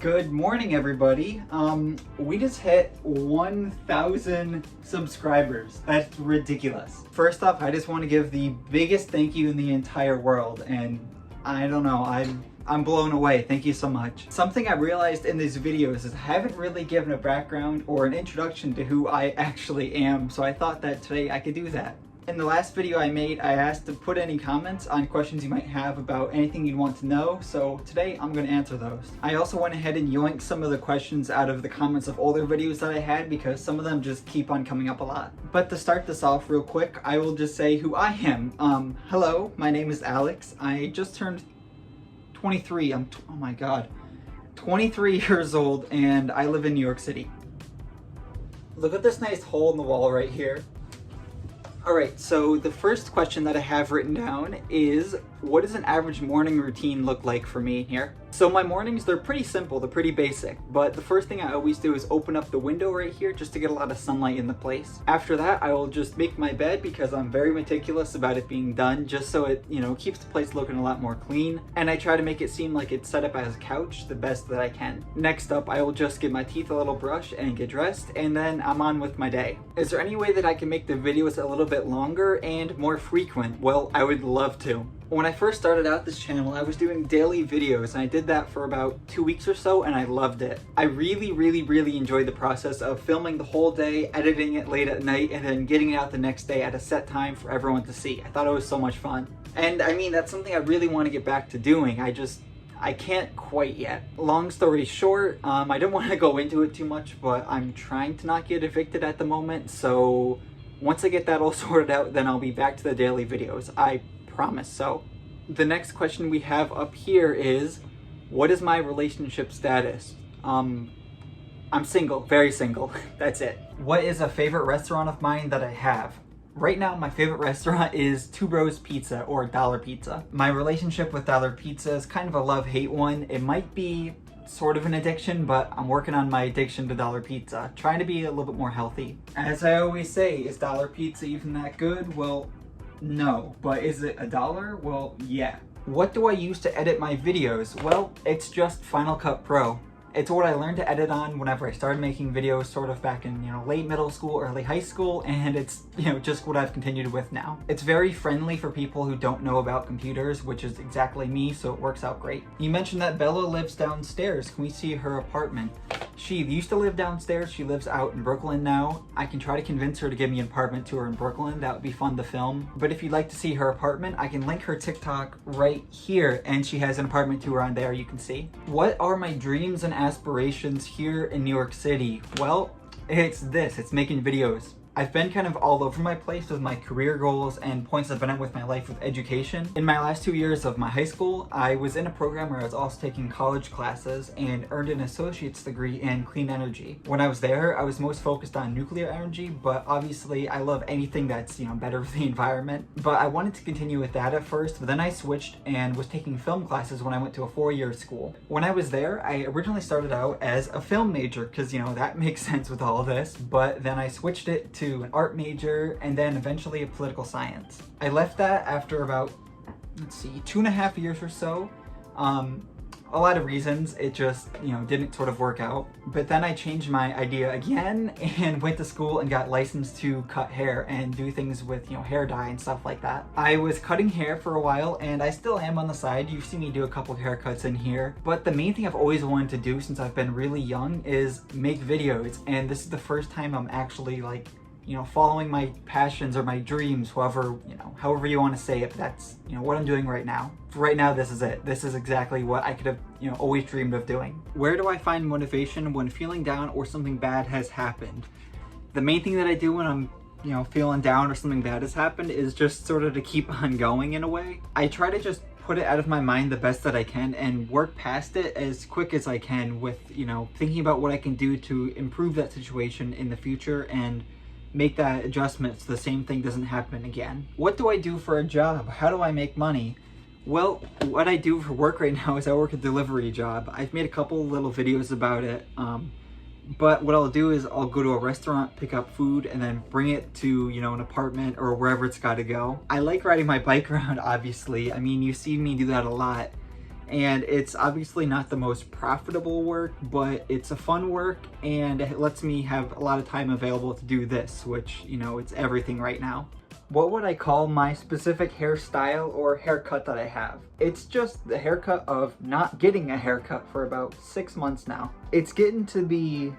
Good morning, everybody. We just hit 1,000 subscribers. That's ridiculous. First off, I just want to give the biggest thank you in the entire world, and I don't know, I'm blown away. Thank you so much. Something I realized in these videos is I haven't really given a background or an introduction to who I actually am, so I thought that today I could do that. In the last video I made, I asked to put any comments on questions you might have about anything you'd want to know, so today I'm going to answer those. I also went ahead and yoinked some of the questions out of the comments of older videos that I had because some of them just keep on coming up a lot. But to start this off real quick, I will just say who I am. Hello, my name is Alex. I just turned 23. Oh my god. 23 years old, and I live in New York City. Look at this nice hole in the wall right here. Alright, so the first question that I have written down is, what does an average morning routine look like for me here? So my mornings, they're pretty simple, they're pretty basic, but the first thing I always do is open up the window right here just to get a lot of sunlight in the place. After that, I will just make my bed because I'm very meticulous about it being done, just so it, keeps the place looking a lot more clean. And I try to make it seem like it's set up as a couch the best that I can. Next up, I will just give my teeth a little brush and get dressed, and then I'm on with my day. Is there any way that I can make the videos a little bit longer and more frequent? Well, I would love to. When I first started out this channel, I was doing daily videos, and I did that for about 2 weeks or so, and I loved it. I really enjoyed the process of filming the whole day, editing it late at night, and then getting it out the next day at a set time for everyone to see. I thought it was so much fun. And I mean, that's something I really want to get back to doing. I can't quite yet. Long story short, I don't want to go into it too much, but I'm trying to not get evicted at the moment, so once I get that all sorted out, then I'll be back to the daily videos. I promise. So the next question we have up here is, what is my relationship status? I'm single, very single. That's it. What is a favorite restaurant of mine that I have? Right now, my favorite restaurant is Two Bros Pizza, or Dollar Pizza. My relationship with Dollar Pizza is kind of a love-hate one. It might be sort of an addiction, but I'm working on my addiction to Dollar Pizza, trying to be a little bit more healthy. As I always say, is Dollar Pizza even that good? Well, no. But is it $1? Well, yeah. What do I use to edit my videos? Well, it's just Final Cut Pro. It's what I learned to edit on whenever I started making videos sort of back in, late middle school, early high school, and it's, just what I've continued with now. It's very friendly for people who don't know about computers, which is exactly me, so it works out great. You mentioned that Bella lives downstairs. Can we see her apartment? She used to live downstairs. She lives out in Brooklyn now. I can try to convince her to give me an apartment tour in Brooklyn. That would be fun to film. But if you'd like to see her apartment, I can link her TikTok right here, and she has an apartment tour on there you can see. What are my dreams and aspirations here in New York City? Well, it's making videos. I've been kind of all over my place with my career goals and points I've been at with my life with education. In my last 2 years of my high school, I was in a program where I was also taking college classes and earned an associate's degree in clean energy. When I was there, I was most focused on nuclear energy, but obviously I love anything that's, better for the environment. But I wanted to continue with that at first, but then I switched and was taking film classes when I went to a 4-year school. When I was there, I originally started out as a film major, because, that makes sense with all of this, but then I switched it to an art major, and then eventually a political science. I left that after about, 2.5 years or so. A lot of reasons, it just, didn't sort of work out. But then I changed my idea again and went to school and got licensed to cut hair and do things with, hair dye and stuff like that. I was cutting hair for a while, and I still am on the side. You've seen me do a couple of haircuts in here. But the main thing I've always wanted to do since I've been really young is make videos. And this is the first time I'm actually following my passions or my dreams, however you want to say it. That's, what I'm doing right now. Right now, this is it. This is exactly what I could have, always dreamed of doing. Where do I find motivation when feeling down or something bad has happened? The main thing that I do when I'm, feeling down or something bad has happened is just sort of to keep on going in a way. I try to just put it out of my mind the best that I can and work past it as quick as I can with, thinking about what I can do to improve that situation in the future and make that adjustment so the same thing doesn't happen again. What do I do for a job? How do I make money? Well, what I do for work right now is I work a delivery job. I've made a couple little videos about it, but what I'll do is I'll go to a restaurant, pick up food, and then bring it to, an apartment or wherever it's got to go. I like riding my bike around, obviously. I mean, you see me do that a lot. And it's obviously not the most profitable work, but it's a fun work and it lets me have a lot of time available to do this, which, you know, it's everything right now. What would I call my specific hairstyle or haircut that I have? It's just the haircut of not getting a haircut for about 6 months now. It's getting to be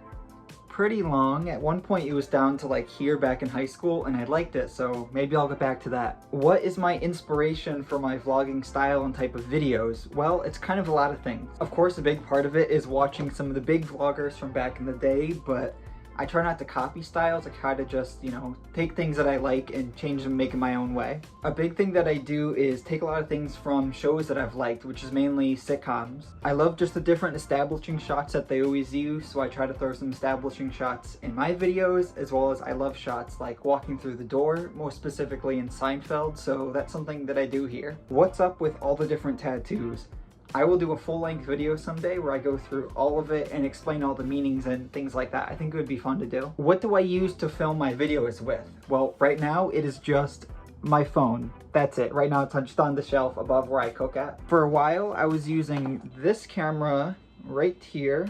pretty long. At one point it was down to like here back in high school and I liked it, so maybe I'll get back to that. What is my inspiration for my vlogging style and type of videos? Well, it's kind of a lot of things. Of course, a big part of it is watching some of the big vloggers from back in the day, but I try not to copy styles. I try to just, you know, take things that I like and change them, make it my own way. A big thing that I do is take a lot of things from shows that I've liked, which is mainly sitcoms. I love just the different establishing shots that they always use, so I try to throw some establishing shots in my videos, as well as I love shots like walking through the door, most specifically in Seinfeld, so that's something that I do here. What's up with all the different tattoos? I will do a full-length video someday where I go through all of it and explain all the meanings and things like that. I think it would be fun to do. What do I use to film my videos with? Well, right now it is just my phone. That's it. Right now it's just on the shelf above where I cook at. For a while I was using this camera right here.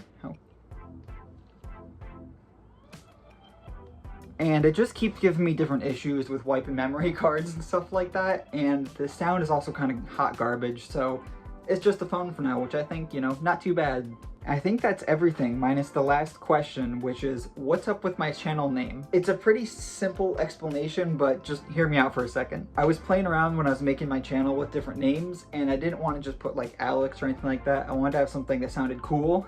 And it just keeps giving me different issues with wiping memory cards and stuff like that. And the sound is also kind of hot garbage, so it's just a phone for now, which I think, you know, not too bad. I think that's everything, minus the last question, which is, what's up with my channel name? It's a pretty simple explanation, but just hear me out for a second. I was playing around when I was making my channel with different names, and I didn't want to just put like Alex or anything like that. I wanted to have something that sounded cool.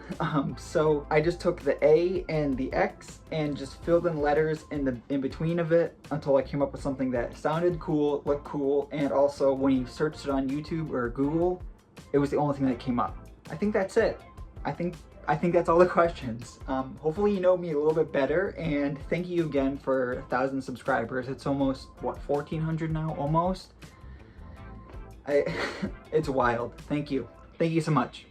So I just took the A and the X and just filled in letters in between of it until I came up with something that sounded cool, looked cool, and also when you searched it on YouTube or Google, it was the only thing that came up. I think that's it. I think that's all the questions. Hopefully you know me a little bit better, and thank you again for 1,000 subscribers. It's almost, what, 1,400 now? Almost? It's wild. Thank you. Thank you so much.